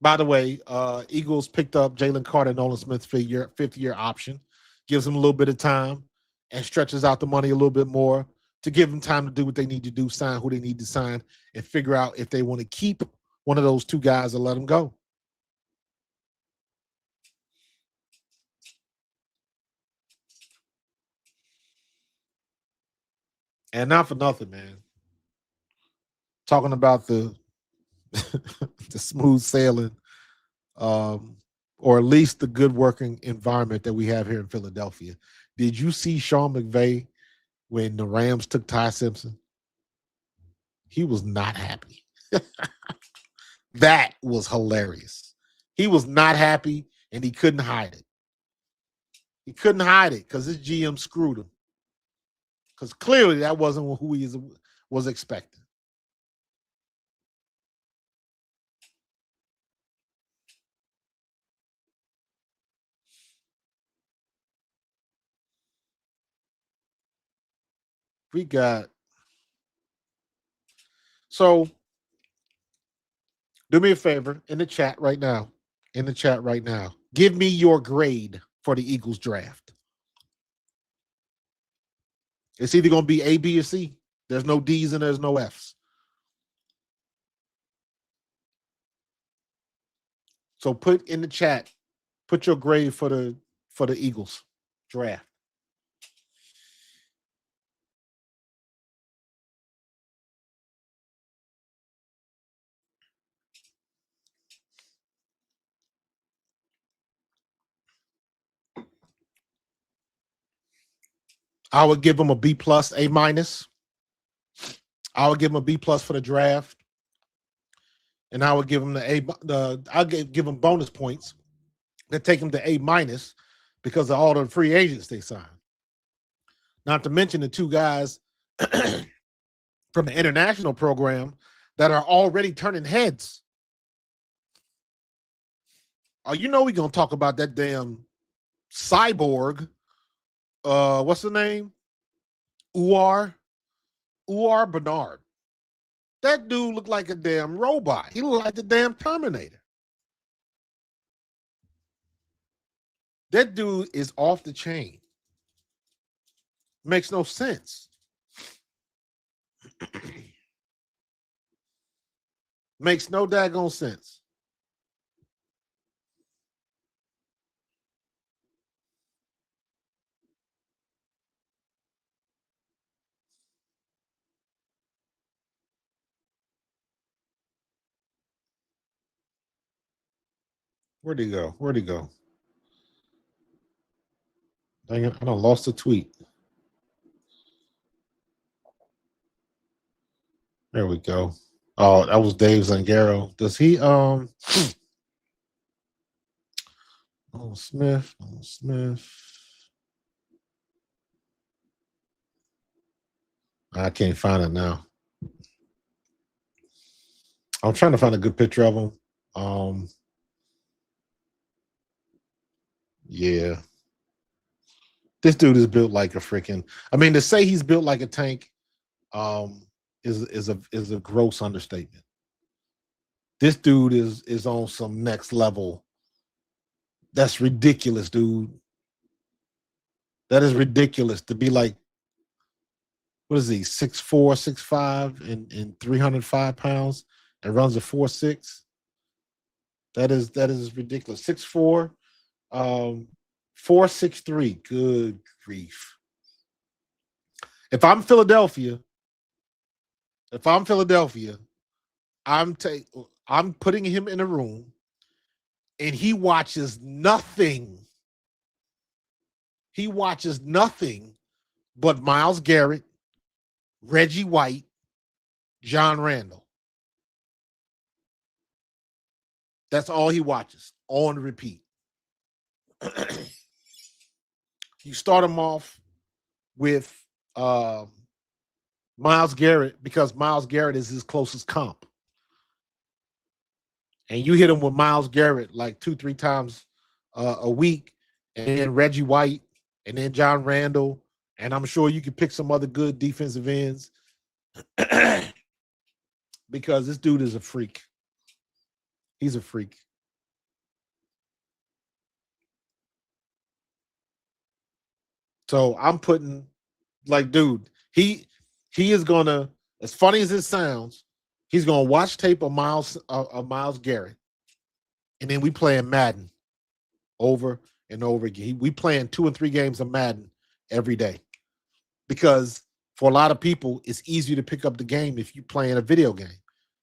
By the way, Eagles picked up Jalen Carter, Nolan Smith's fifth-year option. Gives them a little bit of time and stretches out the money a little bit more to give them time to do what they need to do, sign who they need to sign, and figure out if they want to keep one of those two guys or let them go. And not for nothing, man. Talking about the the smooth sailing, or at least the good working environment that we have here in Philadelphia. Did you see Sean McVay when the Rams took Ty Simpson? He was not happy. That was hilarious. He was not happy, and he couldn't hide it. He couldn't hide it because his GM screwed him. Because clearly that wasn't who he was expecting. we got. So do me a favor in the chat right now. In the chat right now. Give me your grade for the Eagles draft. It's either going to be A, B, or C. There's no D's and there's no F's. So put in the chat, put your grade for the Eagles draft. I would give them a B plus, A minus. I would give them a B plus for the draft, and I would give them I'll give them bonus points that take them to A minus because of all the free agents they signed. Not to mention the two guys from the international program that are already turning heads. Oh, you know we're gonna talk about that damn cyborg. What's the name? Uar Bernard. That dude looked like a damn robot. He looked like the damn Terminator. That dude is off the chain. Makes no sense. Makes no daggone sense. Where'd he go? Where'd he go? Dang it, I done lost a tweet. There we go. Oh, that was Dave Zangaro. Does he Oh Smith. I can't find it now. I'm trying to find a good picture of him. Yeah. This dude is built like a freaking. I mean, to say he's built like a tank, is a gross understatement. This dude is on some next level. That's ridiculous, dude. That is ridiculous to be like. What is he? 6'4", 6'5", and 305 pounds, and runs a 4.6. That is ridiculous. 6'4", 4.63. Good grief. If I'm Philadelphia, I'm putting him in a room, and he watches nothing. He watches nothing but Myles Garrett, Reggie White, John Randall. That's all he watches on repeat. You start him off with Myles Garrett because Myles Garrett is his closest comp. And you hit him with Myles Garrett like 2-3 times a week, and then Reggie White, and then John Randall, and I'm sure you could pick some other good defensive ends because this dude is a freak. He's a freak. So I'm putting, like, dude, he is gonna, as funny as it sounds, he's gonna watch tape of Myles Garrett, and then we playing Madden over and over again. We playing 2 and 3 games of Madden every day because for a lot of people, it's easier to pick up the game if you playing a video game.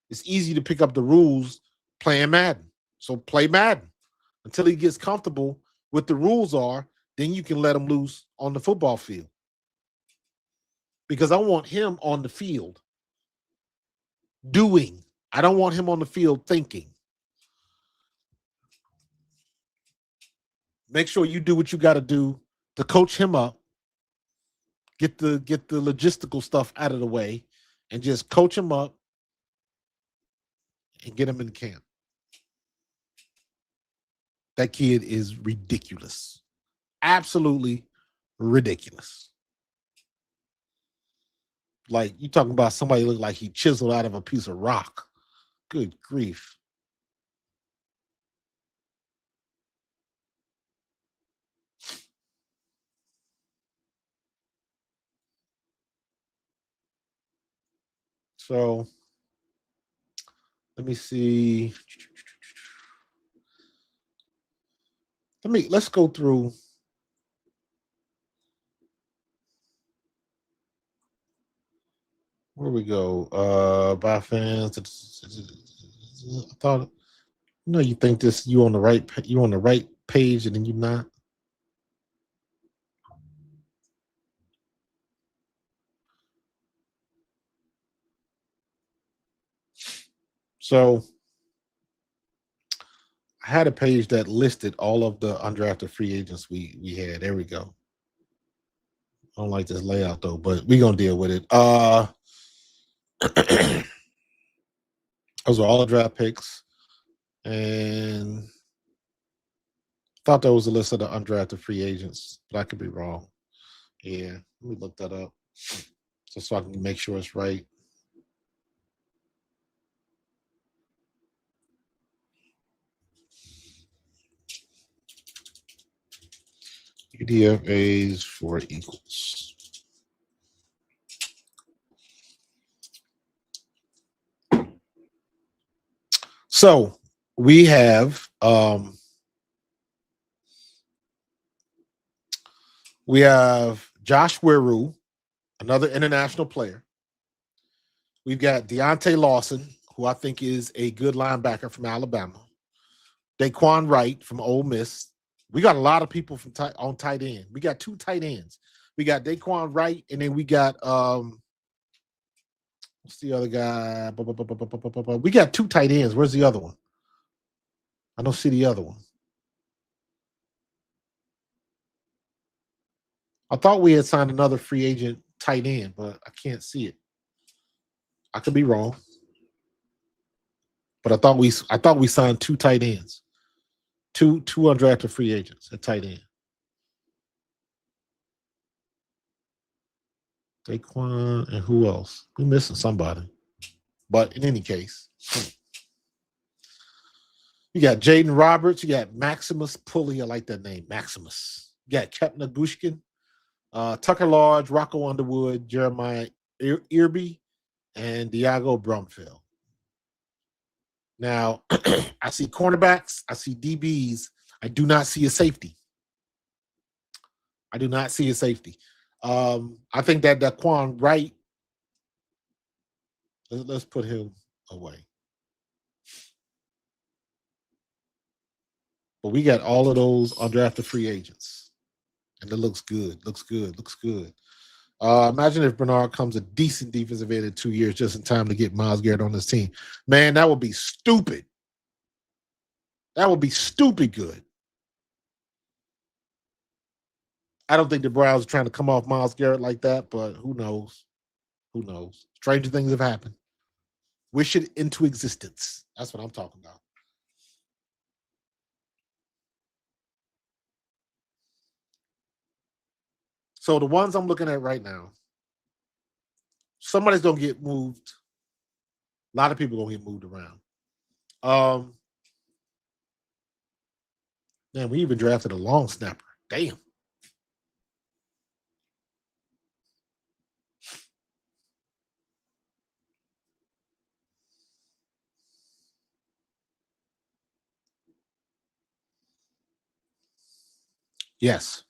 It's easy to pick up the rules playing Madden. So play Madden until he gets comfortable with the rules are. Then you can let him loose on the football field. Because I want him on the field doing. I don't want him on the field thinking. Make sure you do what you got to do to coach him up. Get the logistical stuff out of the way and just coach him up and get him in camp. That kid is ridiculous. Absolutely ridiculous. Like you talking about somebody look like he chiseled out of a piece of rock. Good grief. So let me see. Let's go through. Where we go? By fans. I thought, you think this you on the right page and then you not. So I had a page that listed all of the undrafted free agents we had. There we go. I don't like this layout though, but we're gonna deal with it. Those are all the draft picks, and thought that was a list of the undrafted free agents, but I could be wrong. Yeah, let me look that up just so I can make sure it's right. UDFAs for Eagles. So we have Josh Weru, another international player. We've got Deontay Lawson, who I think is a good linebacker from Alabama. Daquan Wright from Ole Miss. We got a lot of people from on tight end. We got 2 tight ends. We got Daquan Wright, and then we got what's the other guy? We got 2 tight ends. Where's the other one? I don't see the other one. I thought we had signed another free agent tight end, but I can't see it. I could be wrong. But I thought we signed 2 tight ends. Two undrafted free agents at tight end. Daquan and who else? We're missing somebody. But in any case, you got Jaden Roberts. You got Maximus Pulley. I like that name, Maximus. You got Kepner Gushkin, Tucker Lodge, Rocco Underwood, Jeremiah Irby, and Diago Brumfield. Now, I see cornerbacks. I see DBs. I do not see a safety. I think that Daquan Wright, let's put him away. But we got all of those undrafted free agents. And it looks good. Imagine if Bernard comes a decent defensive end in 2 years just in time to get Myles Garrett on this team. Man, that would be stupid. That would be stupid good. I don't think the Browns are trying to come off Myles Garrett like that, but who knows? Stranger things have happened. Wish it into existence. That's what I'm talking about. So the ones I'm looking at right now, somebody's going to get moved. A lot of people going to get moved around. Man, we even drafted a long snapper. Damn. Yes.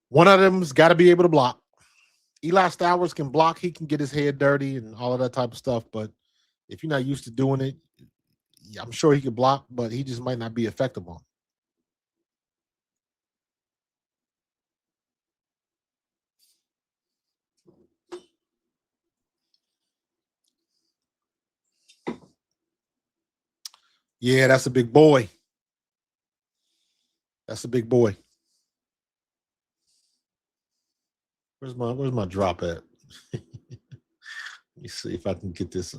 One of them's got to be able to block. Eli Stowers can block. He can get his head dirty and all of that type of stuff. But if you're not used to doing it, I'm sure he could block, but he just might not be effective on it. Yeah, that's a big boy. Where's my drop at? Let me see if I can get this.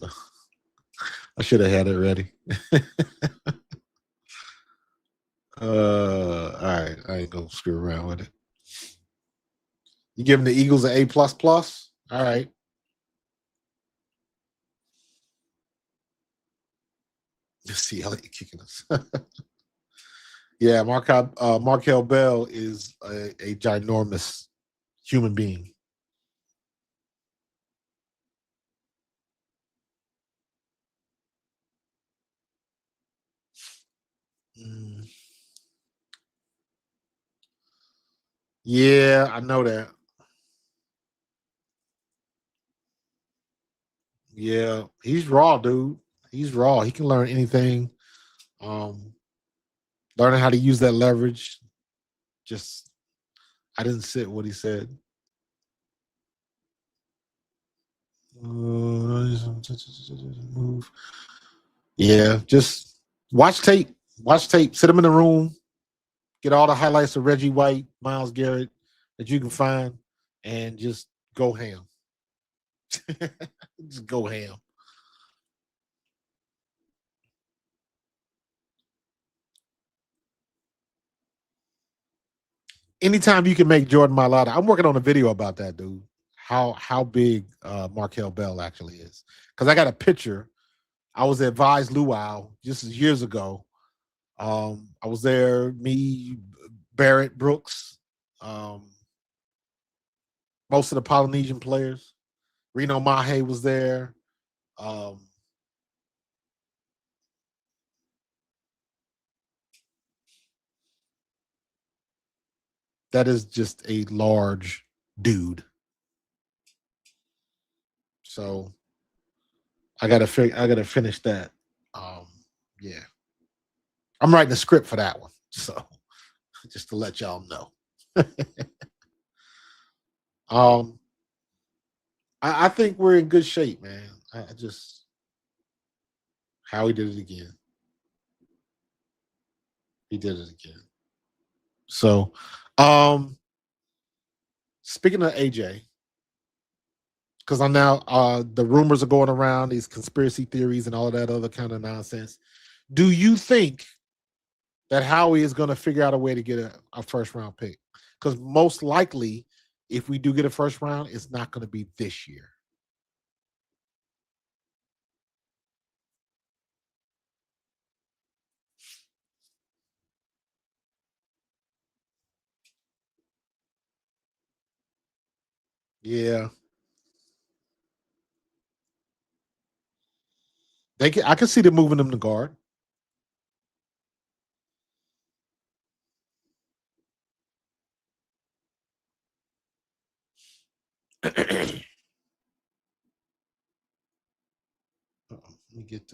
I should have had it ready. All right, I ain't gonna screw around with it. You giving the Eagles an A++? All right. Let's see Elliott kicking us. Yeah, Markel Bell is a ginormous human being. Mm. Yeah, I know that. Yeah, he's raw, dude. He's raw. He can learn anything. Learning how to use that leverage. Just, I didn't sit what he said. Move. Yeah, just watch tape. Watch tape. Sit him in the room. Get all the highlights of Reggie White, Myles Garrett that you can find, and just go ham. Just go ham. Anytime you can make Jordan Mailata, I'm working on a video about that, dude. How big Markel Bell actually is. Because I got a picture. I was at Vi's Luau just years ago. I was there, me, Barrett, Brooks, most of the Polynesian players. Reno Mahe was there. That is just a large dude. So I gotta finish that. Yeah. I'm writing a script for that one. So just to let y'all know. I think we're in good shape, man. I just Howie did it again. He did it again. So speaking of AJ, because I'm now the rumors are going around, these conspiracy theories and all of that other kind of nonsense. Do you think that Howie is going to figure out a way to get a first round pick? Because most likely, if we do get a first round, it's not going to be this year. Yeah. I can see them moving them to guard. Let me get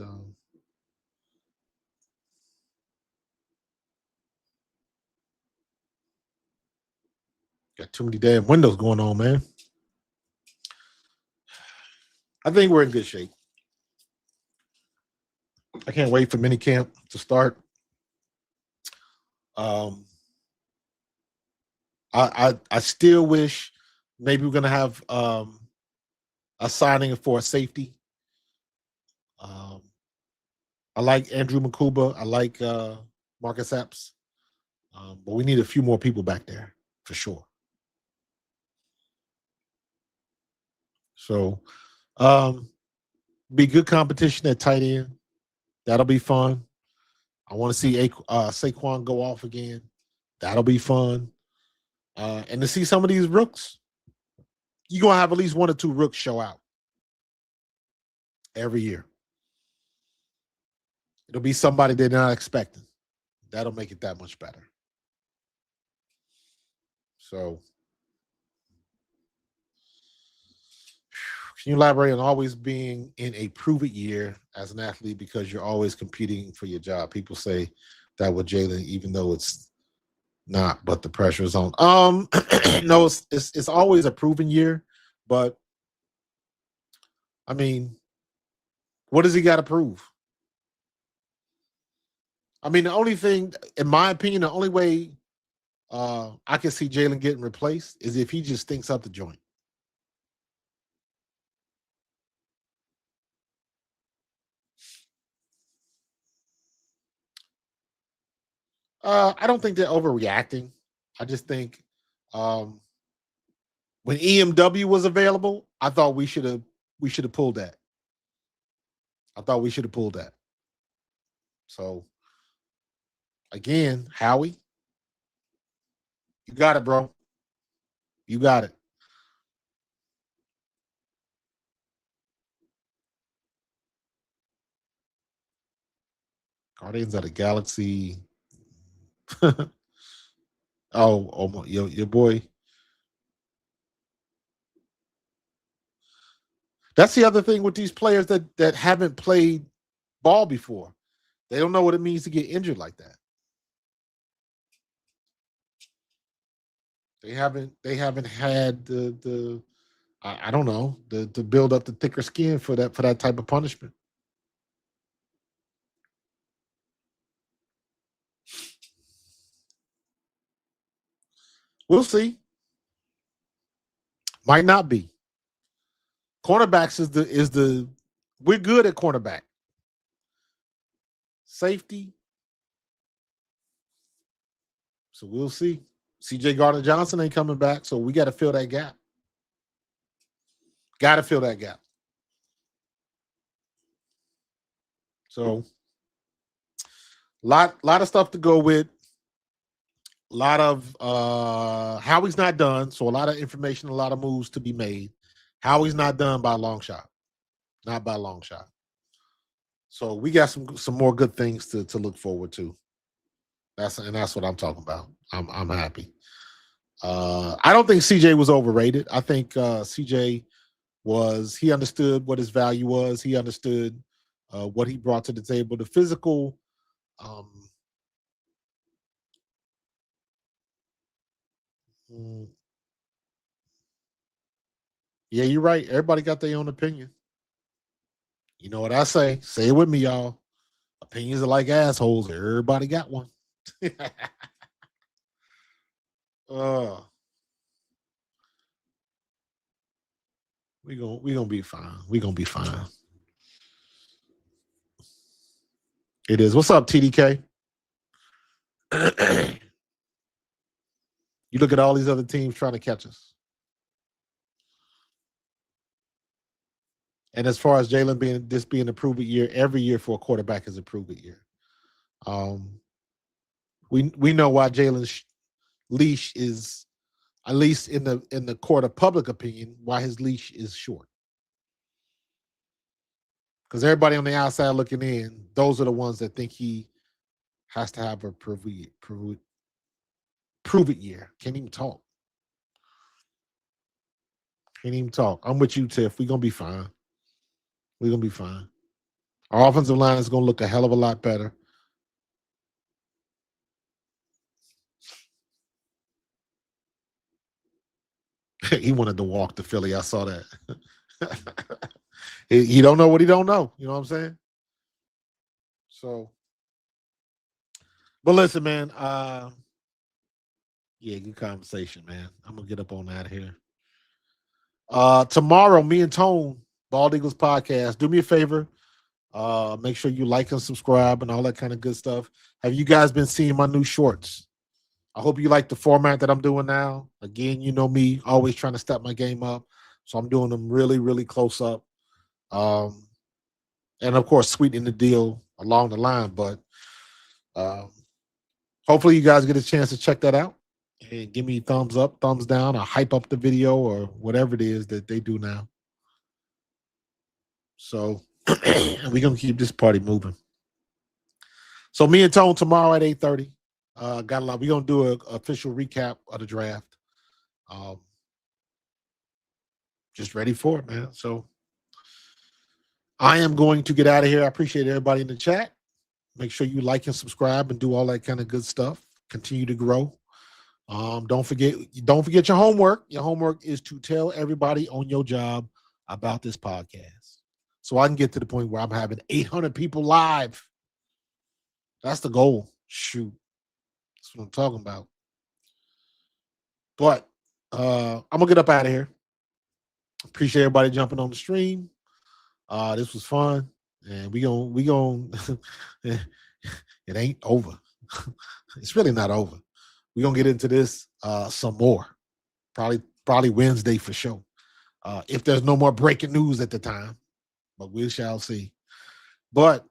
got too many damn windows going on, man. I think we're in good shape. I can't wait for minicamp to start. I still wish maybe we're gonna have a signing for a safety. I like Andrew Makuba. I like Marcus Epps. But we need a few more people back there for sure. So be good competition at tight end. That'll be fun. I want to see Saquon go off again. That'll be fun. And to see some of these rooks, you're going to have at least one or two rooks show out every year. It'll be somebody they're not expecting. That'll make it that much better. So, can you elaborate on always being in a prove-it year as an athlete because you're always competing for your job? People say that with Jalen, even though it's not, but the pressure is on. No, it's always a proven year, but I mean, what does he got to prove? I mean, the only thing, in my opinion, the only way I can see Jalen getting replaced is if he just stinks up the joint. I don't think they're overreacting. I just think when EMW was available, I thought we should have pulled that. I thought we should have pulled that. So again, Howie, you got it, bro. You got it. Guardians of the Galaxy. Your boy. That's the other thing with these players that haven't played ball before. They don't know what it means to get injured like that. They haven't had the I don't know, to build up the thicker skin for that type of punishment. We'll see. Might not be. Cornerbacks is the we're good at cornerback. Safety. So we'll see. CJ Gardner-Johnson ain't coming back, so we got to fill that gap. Got to fill that gap. So lot of stuff to go with. A lot of Howie's not done, so a lot of information, a lot of moves to be made. Howie's not done by a long shot. Not by a long shot. So we got some more good things to look forward to. That's what I'm talking about. I'm happy. I don't think CJ was overrated. I think CJ he understood what his value was. He understood what he brought to the table. The physical yeah, you're right. Everybody got their own opinion. You know what I say? Say it with me, y'all. Opinions are like assholes. Everybody got one. We gonna be fine. We gonna be fine. It is. What's up, TDK? You look at all these other teams trying to catch us. And as far as Jalen being a prove it year, every year for a quarterback is a prove it year. We know why Jalen's leash is, at least in the court of public opinion, why his leash is short. Because everybody on the outside looking in, those are the ones that think he has to have a prove it year. Can't even talk. I'm with you, Tiff. We're gonna be fine. We're gonna be fine. Our offensive line is gonna look a hell of a lot better. He wanted to walk to Philly. I saw that. He don't know what he don't know. You know what I'm saying? So, but listen, man. Yeah, good conversation, man. I'm gonna get up on out of here. Tomorrow, me and Tone, Bald Eagles Podcast. Do me a favor. Make sure you like and subscribe and all that kind of good stuff. Have you guys been seeing my new shorts? I hope you like the format that I'm doing now. Again, you know me, always trying to step my game up. So I'm doing them really, really close up. And of course, sweetening the deal along the line. But hopefully you guys get a chance to check that out and give me thumbs up, thumbs down, or hype up the video or whatever it is that they do now. So we're going to keep this party moving. So me and Tone tomorrow at 8:30. Got a lot. We're going to do an official recap of the draft. Just ready for it, man. So I am going to get out of here. I appreciate everybody in the chat. Make sure you like and subscribe and do all that kind of good stuff. Continue to grow. Don't forget your homework. Your homework is to tell everybody on your job about this podcast, so I can get to the point where I'm having 800 people live. That's the goal. Shoot, that's what I'm talking about. But I'm gonna get up out of here. Appreciate everybody jumping on the stream. This was fun, and we gon' it ain't over. It's really not over. We're gonna get into this some more. Probably Wednesday for sure. if there's no more breaking news at the time, but we shall see. But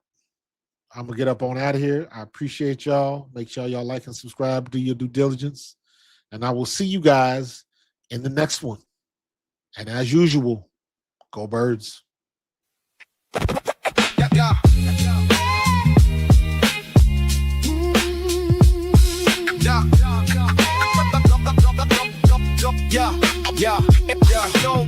I'm gonna get up on out of here. I appreciate y'all. Make sure y'all like and subscribe, do your due diligence, and I will see you guys in the next one. And as usual, go Birds. Yeah.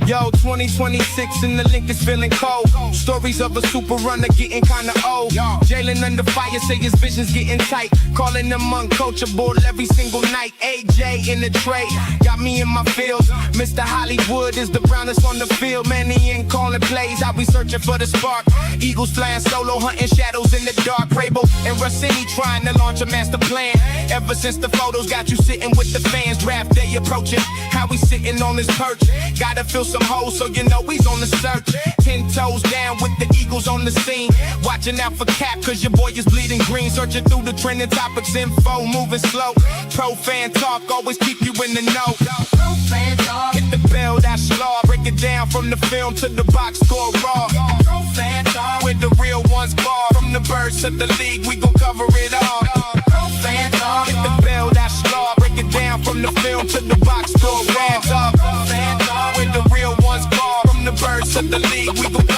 Yo, 2026 and the link is feeling cold. Stories of a super runner getting kinda old. Jalen under fire, say his vision's getting tight. Calling them uncoachable every single night. AJ in the tray, got me in my field. Mr. Hollywood is the brownest on the field. Man, he ain't calling plays, I'll be searching for the spark. Eagles flying solo, hunting shadows in the dark. Rabel and Rossini trying to launch a master plan. Ever since the photos got you sitting with the fans. Draft day approaching, how we sitting on this perch. Gotta fill some holes, so you know he's on the search. 10 toes down with the Eagles on the scene. Watching out for Cap, cause your boy is bleeding green. Searching through the trending topics, info moving slow. Pro fan talk, always keep you in the know. Pro fan talk, hit the bell, that's law. Break it down from the film to the box score raw. Pro fan talk, where the real ones bar. From the Birds to the league, we gon' cover it all. Pro fan talk, hit the bell, that's law. Break it down from the film to the box score raw. Pro fan talk, where the real ones bar. From the Birds to the league, we gon'